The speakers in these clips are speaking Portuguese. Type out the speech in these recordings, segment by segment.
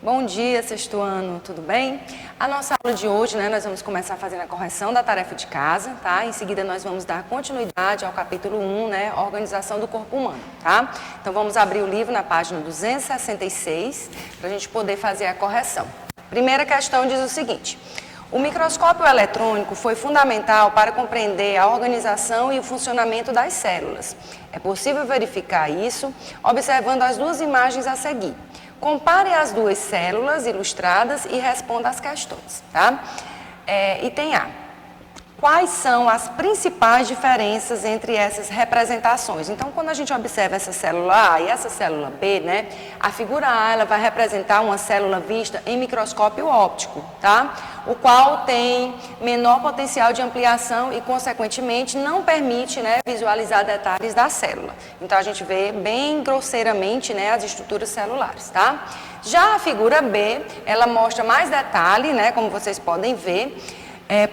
Bom dia, sexto ano, tudo bem? A nossa aula de hoje, nós vamos começar fazendo a correção da tarefa de casa, tá? Em seguida, nós vamos dar continuidade ao capítulo 1, Organização do corpo humano, tá? Então, vamos abrir o livro na página 266, para a gente poder fazer a correção. Primeira questão diz o seguinte: o microscópio eletrônico foi fundamental para compreender a organização e o funcionamento das células. É possível verificar isso observando as duas imagens a seguir. Compare as duas células ilustradas e responda as questões, tá? Item A. Quais são as principais diferenças entre essas representações? Então, quando a gente observa essa célula A e essa célula B, a figura A ela vai representar uma célula vista em microscópio óptico, tá? O qual tem menor potencial de ampliação e, consequentemente, não permite visualizar detalhes da célula. Então, a gente vê bem grosseiramente as estruturas celulares, tá? Já a figura B, ela mostra mais detalhe, como vocês podem ver,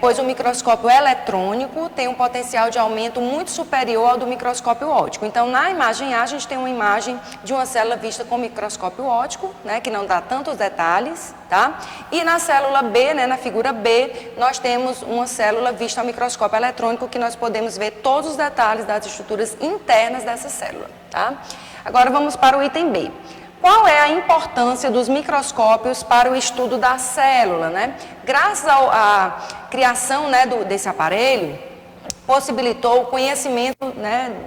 pois o microscópio eletrônico tem um potencial de aumento muito superior ao do microscópio óptico. Então, na imagem A, a gente tem uma imagem de uma célula vista com microscópio óptico, que não dá tantos detalhes, tá? E na célula B, na figura B, nós temos uma célula vista ao microscópio eletrônico que nós podemos ver todos os detalhes das estruturas internas dessa célula, tá? Agora, vamos para o item B. Qual é a importância dos microscópios para o estudo da célula, Graças à criação desse aparelho, possibilitou o conhecimento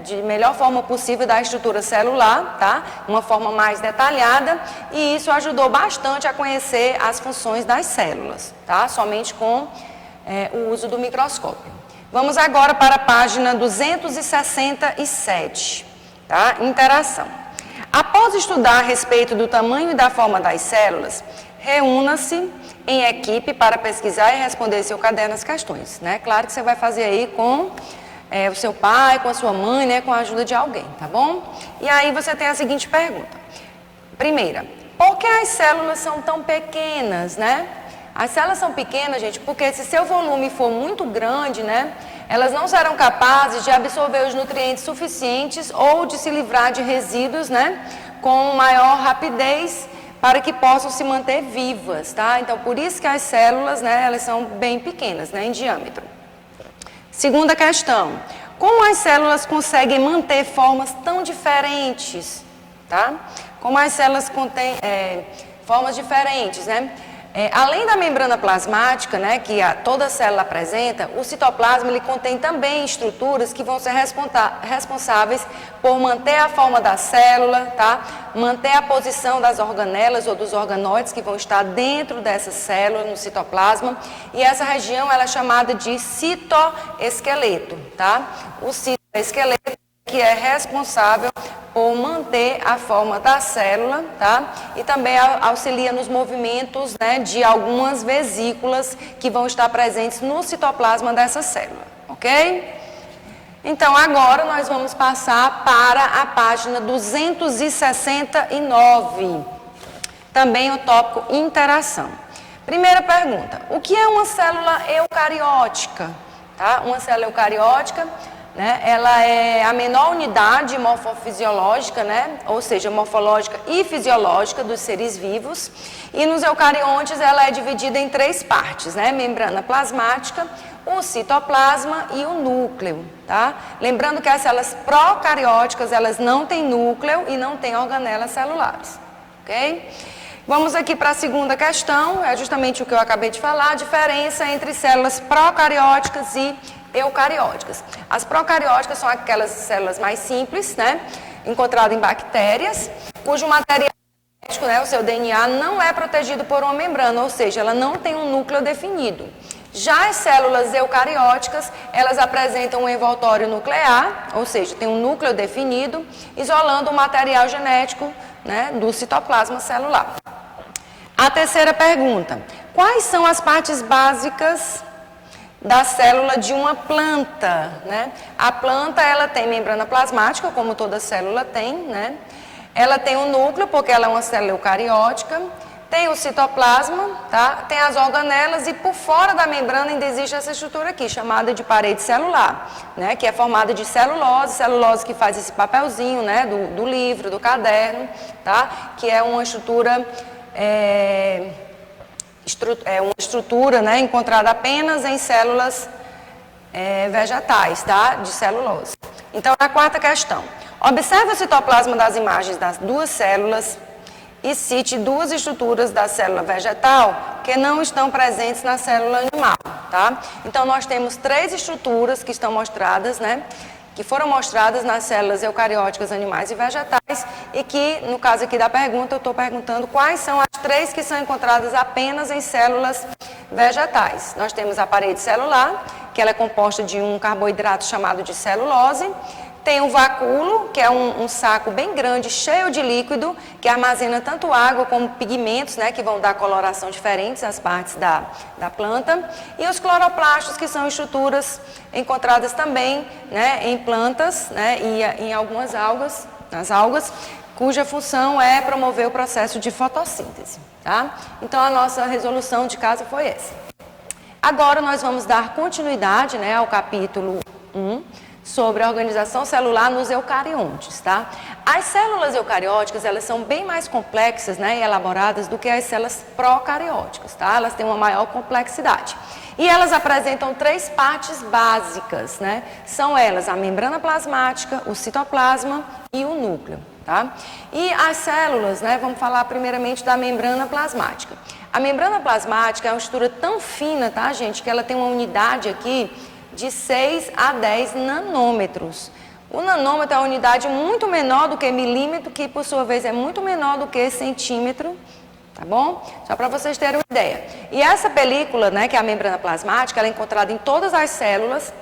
de melhor forma possível da estrutura celular, tá? Uma forma mais detalhada, e isso ajudou bastante a conhecer as funções das células, tá? Somente com o uso do microscópio. Vamos agora para a página 267, tá? Interação. Após estudar a respeito do tamanho e da forma das células, reúna-se em equipe para pesquisar e responder seu caderno as questões, Claro que você vai fazer aí com o seu pai, com a sua mãe, com a ajuda de alguém, tá bom? E aí você tem a seguinte pergunta. Primeira, por que as células são tão pequenas, As células são pequenas, gente, porque se seu volume for muito grande, elas não serão capazes de absorver os nutrientes suficientes ou de se livrar de resíduos, com maior rapidez para que possam se manter vivas, tá? Então, por isso que as células, elas são bem pequenas, em diâmetro. Segunda questão. Como as células conseguem manter formas tão diferentes, tá? Como as células contêm formas diferentes, além da membrana plasmática, que toda célula apresenta, o citoplasma ele contém também estruturas que vão ser responsáveis por manter a forma da célula, tá? Manter a posição das organelas ou dos organóides que vão estar dentro dessa célula, no citoplasma. E essa região ela é chamada de citoesqueleto, tá? O citoesqueleto que é responsável por manter a forma da célula, tá? E também auxilia nos movimentos, de algumas vesículas que vão estar presentes no citoplasma dessa célula, ok? Então, agora nós vamos passar para a página 269, também o tópico interação. Primeira pergunta, o que é uma célula eucariótica? Tá? Uma célula eucariótica, ela é a menor unidade morfofisiológica, ou seja, morfológica e fisiológica dos seres vivos. E nos eucariontes ela é dividida em três partes, membrana plasmática, o citoplasma e o núcleo, tá? Lembrando que as células procarióticas, elas não têm núcleo e não têm organelas celulares, ok? Vamos aqui para a segunda questão, é justamente o que eu acabei de falar, a diferença entre células procarióticas e eucarióticas. As procarióticas são aquelas células mais simples, encontradas em bactérias, cujo material genético, o seu DNA, não é protegido por uma membrana, ou seja, ela não tem um núcleo definido. Já as células eucarióticas, elas apresentam um envoltório nuclear, ou seja, tem um núcleo definido, isolando o material genético, do citoplasma celular. A terceira pergunta, quais são as partes básicas da célula de uma planta, A planta, ela tem membrana plasmática, como toda célula tem, Ela tem um núcleo, porque ela é uma célula eucariótica, tem o citoplasma, tá? Tem as organelas e por fora da membrana ainda existe essa estrutura aqui, chamada de parede celular, Que é formada de celulose que faz esse papelzinho, do livro, do caderno, tá? Que é uma estrutura uma estrutura, né, encontrada apenas em células vegetais, tá? De celulose. Então, na quarta questão, observe o citoplasma das imagens das duas células e cite duas estruturas da célula vegetal que não estão presentes na célula animal, tá? Então, nós temos 3 estruturas que estão mostradas, né? Que foram mostradas nas células eucarióticas, animais e vegetais, e que, no caso aqui da pergunta, eu estou perguntando quais são as 3 que são encontradas apenas em células vegetais. Nós temos a parede celular, que ela é composta de um carboidrato chamado de celulose. Tem um vacúolo, que é um saco bem grande, cheio de líquido, que armazena tanto água como pigmentos, né, que vão dar coloração diferentes às partes da planta. E os cloroplastos, que são estruturas encontradas também, né, em plantas, né, e em algumas algas, nas algas, cuja função é promover o processo de fotossíntese. Tá? Então, a nossa resolução de caso foi essa. Agora, nós vamos dar continuidade, né, ao capítulo 1, sobre a organização celular nos eucariontes, tá? As células eucarióticas, elas são bem mais complexas, né, e elaboradas do que as células procarióticas, tá? Elas têm uma maior complexidade. E elas apresentam 3 partes básicas, né? São elas a membrana plasmática, o citoplasma e o núcleo, tá? E as células, né, vamos falar primeiramente da membrana plasmática. A membrana plasmática é uma estrutura tão fina, tá, gente, que ela tem uma unidade aqui de 6 a 10 nanômetros. O nanômetro é uma unidade muito menor do que milímetro, que por sua vez é muito menor do que centímetro, tá bom? Só para vocês terem uma ideia. E essa película, né, que é a membrana plasmática, ela é encontrada em todas as células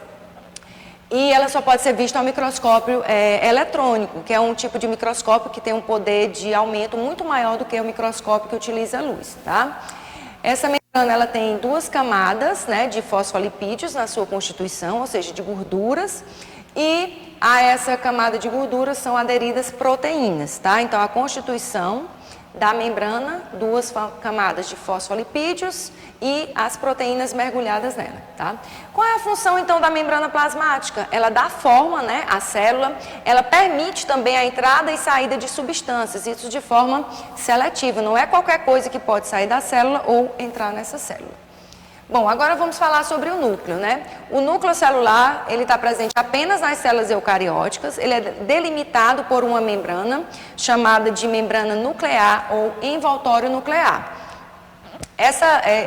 e ela só pode ser vista ao microscópio eletrônico, que é um tipo de microscópio que tem um poder de aumento muito maior do que o microscópio que utiliza a luz, tá? Essa membrana, ela tem 2 camadas, né, de fosfolipídios na sua constituição, ou seja, de gorduras, e a essa camada de gorduras são aderidas proteínas, tá? Então, a constituição da membrana, 2 camadas de fosfolipídios e as proteínas mergulhadas nela, tá? Qual é a função, então, da membrana plasmática? Ela dá forma, né, à célula, ela permite também a entrada e saída de substâncias, isso de forma seletiva, não é qualquer coisa que pode sair da célula ou entrar nessa célula. Bom, agora vamos falar sobre o núcleo, né? O núcleo celular, ele está presente apenas nas células eucarióticas, ele é delimitado por uma membrana chamada de membrana nuclear ou envoltório nuclear.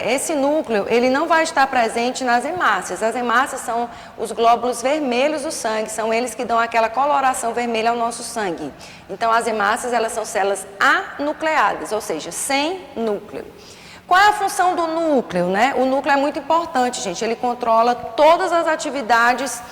Esse núcleo, ele não vai estar presente nas hemácias. As hemácias são os glóbulos vermelhos do sangue, são eles que dão aquela coloração vermelha ao nosso sangue. Então, as hemácias, elas são células anucleadas, ou seja, sem núcleo. Qual é a função do núcleo, né? O núcleo é muito importante, gente. Ele controla todas as atividades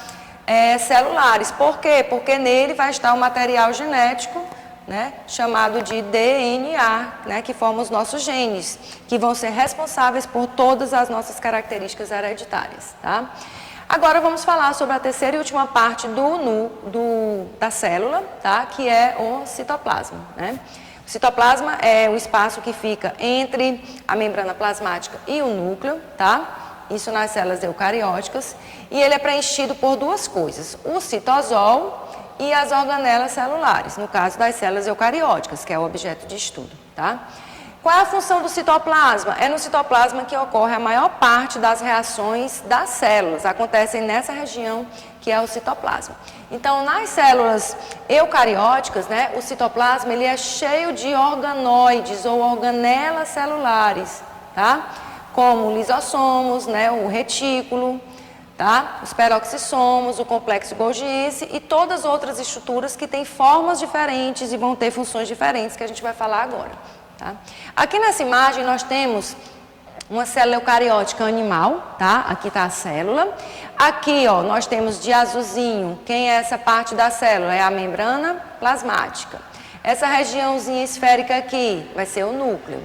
celulares. Por quê? Porque nele vai estar o material genético, né, chamado de DNA, né, que forma os nossos genes, que vão ser responsáveis por todas as nossas características hereditárias, tá? Agora vamos falar sobre a terceira e última parte da célula, tá? Que é o citoplasma, né? O citoplasma é o espaço que fica entre a membrana plasmática e o núcleo, tá? Isso nas células eucarióticas. E ele é preenchido por 2 coisas, o citosol e as organelas celulares, no caso das células eucarióticas, que é o objeto de estudo, tá? Qual é a função do citoplasma? É no citoplasma que ocorre a maior parte das reações das células, acontecem nessa região que é o citoplasma. Então, nas células eucarióticas, né, o citoplasma, ele é cheio de organoides ou organelas celulares, tá? Como lisossomos, né, o retículo, tá? Os peroxissomos, o complexo Golgi e todas as outras estruturas que têm formas diferentes e vão ter funções diferentes, que a gente vai falar agora, tá? Aqui nessa imagem nós temos uma célula eucariótica animal, tá? Aqui está a célula. Aqui, ó, nós temos de azulzinho, quem é essa parte da célula? É a membrana plasmática. Essa regiãozinha esférica aqui vai ser o núcleo.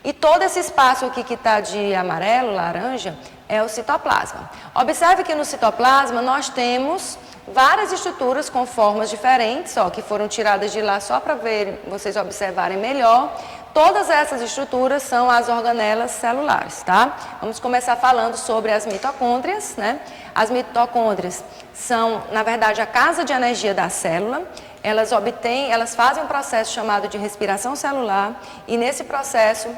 E todo esse espaço aqui que está de amarelo, laranja, é o citoplasma. Observe que no citoplasma nós temos várias estruturas com formas diferentes, ó, que foram tiradas de lá só para vocês observarem melhor. Todas essas estruturas são as organelas celulares, tá? Vamos começar falando sobre as mitocôndrias, né? As mitocôndrias são, na verdade, a casa de energia da célula. Elas fazem um processo chamado de respiração celular e nesse processo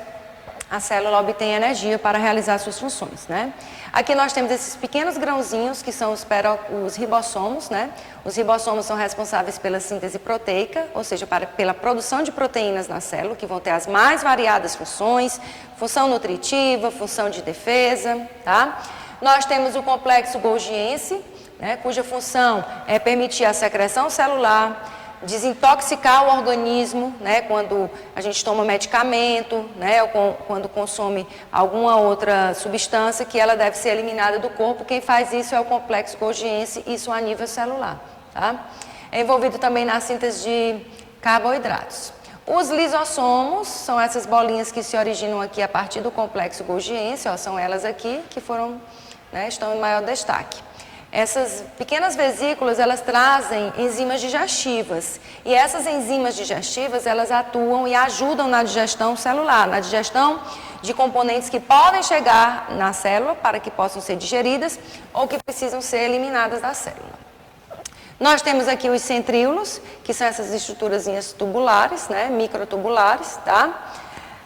a célula obtém energia para realizar suas funções, né? Aqui nós temos esses pequenos grãozinhos que são os ribossomos, né? Os ribossomos são responsáveis pela síntese proteica, ou seja, pela produção de proteínas na célula, que vão ter as mais variadas funções, função nutritiva, função de defesa, tá? Nós temos o complexo golgiense, né? Cuja função é permitir a secreção celular, desintoxicar o organismo, né, quando a gente toma medicamento, né, ou quando consome alguma outra substância que ela deve ser eliminada do corpo. Quem faz isso é o complexo golgiense, isso a nível celular, tá? É envolvido também na síntese de carboidratos. Os lisossomos são essas bolinhas que se originam aqui a partir do complexo golgiense, ó, são elas aqui que foram, né, estão em maior destaque. Essas pequenas vesículas, elas trazem enzimas digestivas. E essas enzimas digestivas, elas atuam e ajudam na digestão celular, na digestão de componentes que podem chegar na célula para que possam ser digeridas ou que precisam ser eliminadas da célula. Nós temos aqui os centríolos, que são essas estruturazinhas tubulares, né, microtubulares, tá?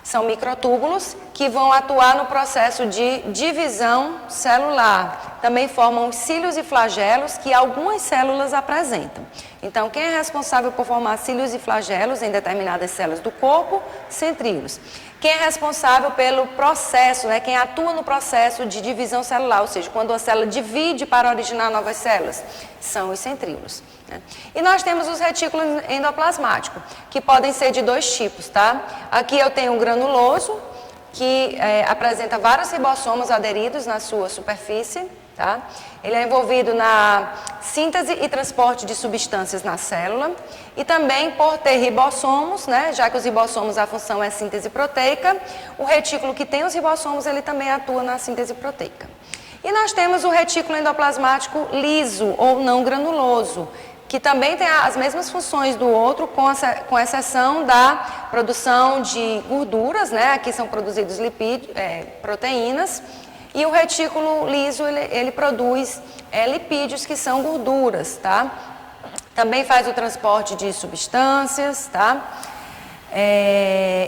São microtúbulos que vão atuar no processo de divisão celular. Também formam os cílios e flagelos que algumas células apresentam. Então, quem é responsável por formar cílios e flagelos em determinadas células do corpo? Centríolos. Quem é responsável pelo processo, né? Quem atua no processo de divisão celular, ou seja, quando a célula divide para originar novas células, são os centríolos. Né? E nós temos os retículos endoplasmáticos, que podem ser de dois tipos, tá? Aqui eu tenho um granuloso, que apresenta vários ribossomos aderidos na sua superfície, tá? Ele é envolvido na síntese e transporte de substâncias na célula e também por ter ribossomos, né? Já que os ribossomos, a função é síntese proteica, o retículo que tem os ribossomos, ele também atua na síntese proteica. E nós temos o retículo endoplasmático liso ou não granuloso, que também tem as mesmas funções do outro, com exceção da produção de gorduras, né? Aqui são produzidos proteínas, e o retículo liso, ele produz lipídios, que são gorduras, tá? Também faz o transporte de substâncias, tá?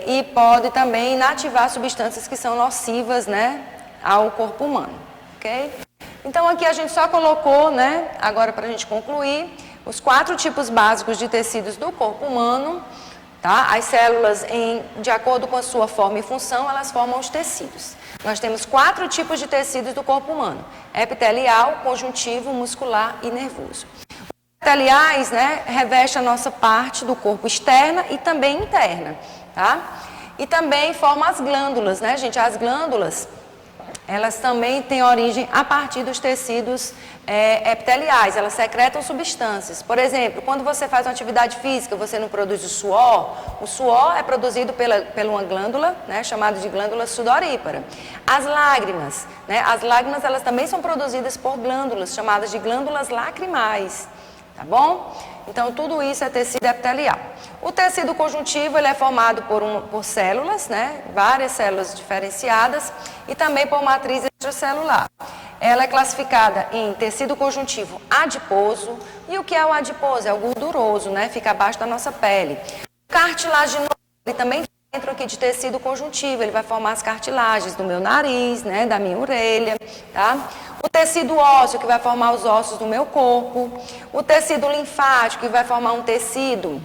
E pode também inativar substâncias que são nocivas, né, ao corpo humano, ok? Então aqui a gente só colocou, né, agora para a gente concluir, os 4 tipos básicos de tecidos do corpo humano, tá? As células, de acordo com a sua forma e função, elas formam os tecidos. Nós temos 4 tipos de tecidos do corpo humano: epitelial, conjuntivo, muscular e nervoso. Os epiteliais, né, revestem a nossa parte do corpo externa e também interna, tá? E também formam as glândulas, né, gente? As glândulas, elas também têm origem a partir dos tecidos epiteliais, elas secretam substâncias. Por exemplo, quando você faz uma atividade física, você não produz o suor é produzido pela uma glândula, né, chamada de glândula sudorípara. As lágrimas, né, elas também são produzidas por glândulas, chamadas de glândulas lacrimais, tá bom? Então, tudo isso é tecido epitelial. O tecido conjuntivo, ele é formado por células, né? Várias células diferenciadas e também por matriz extracelular. Ela é classificada em tecido conjuntivo adiposo. E o que é o adiposo? É o gorduroso, né? Fica abaixo da nossa pele. O cartilaginoso, ele também dentro aqui de tecido conjuntivo, ele vai formar as cartilagens do meu nariz, né? Da minha orelha, tá? O tecido ósseo, que vai formar os ossos do meu corpo. O tecido linfático, que vai formar um tecido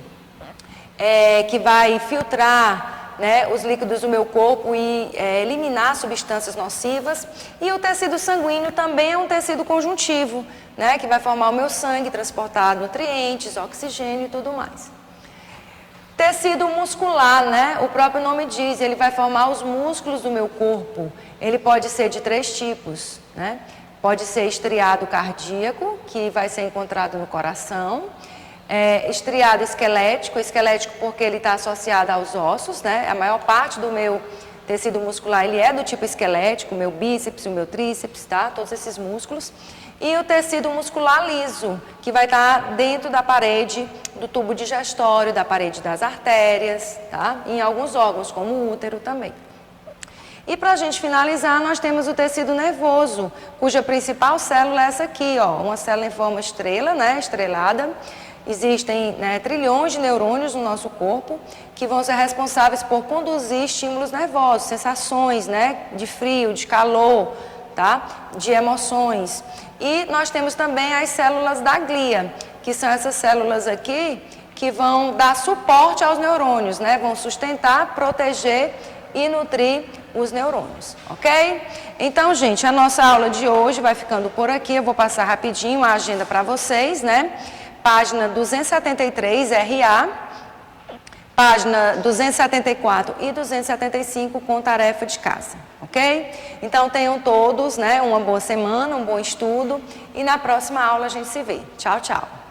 que vai filtrar, né, os líquidos do meu corpo e eliminar substâncias nocivas. E o tecido sanguíneo também é um tecido conjuntivo, né, que vai formar o meu sangue, transportar nutrientes, oxigênio e tudo mais. Tecido muscular, né, o próprio nome diz, ele vai formar os músculos do meu corpo. Ele pode ser de 3 tipos, né? Pode ser estriado cardíaco, que vai ser encontrado no coração. Estriado esquelético porque ele está associado aos ossos, né? A maior parte do meu tecido muscular, ele é do tipo esquelético, o meu bíceps, o meu tríceps, tá? Todos esses músculos. E o tecido muscular liso, que vai estar dentro da parede do tubo digestório, da parede das artérias, tá? Em alguns órgãos, como o útero também. E para a gente finalizar, nós temos o tecido nervoso, cuja principal célula é essa aqui, ó, uma célula em forma estrela, né, estrelada. Existem, né, trilhões de neurônios no nosso corpo que vão ser responsáveis por conduzir estímulos nervosos, sensações, né, de frio, de calor, tá, de emoções. E nós temos também as células da glia, que são essas células aqui que vão dar suporte aos neurônios, né, vão sustentar, proteger e nutrir os neurônios, ok? Então, gente, a nossa aula de hoje vai ficando por aqui. Eu vou passar rapidinho a agenda para vocês, né? Página 273, RA, página 274 e 275 com tarefa de casa, ok? Então, tenham todos, né, uma boa semana, um bom estudo e na próxima aula a gente se vê. Tchau, tchau.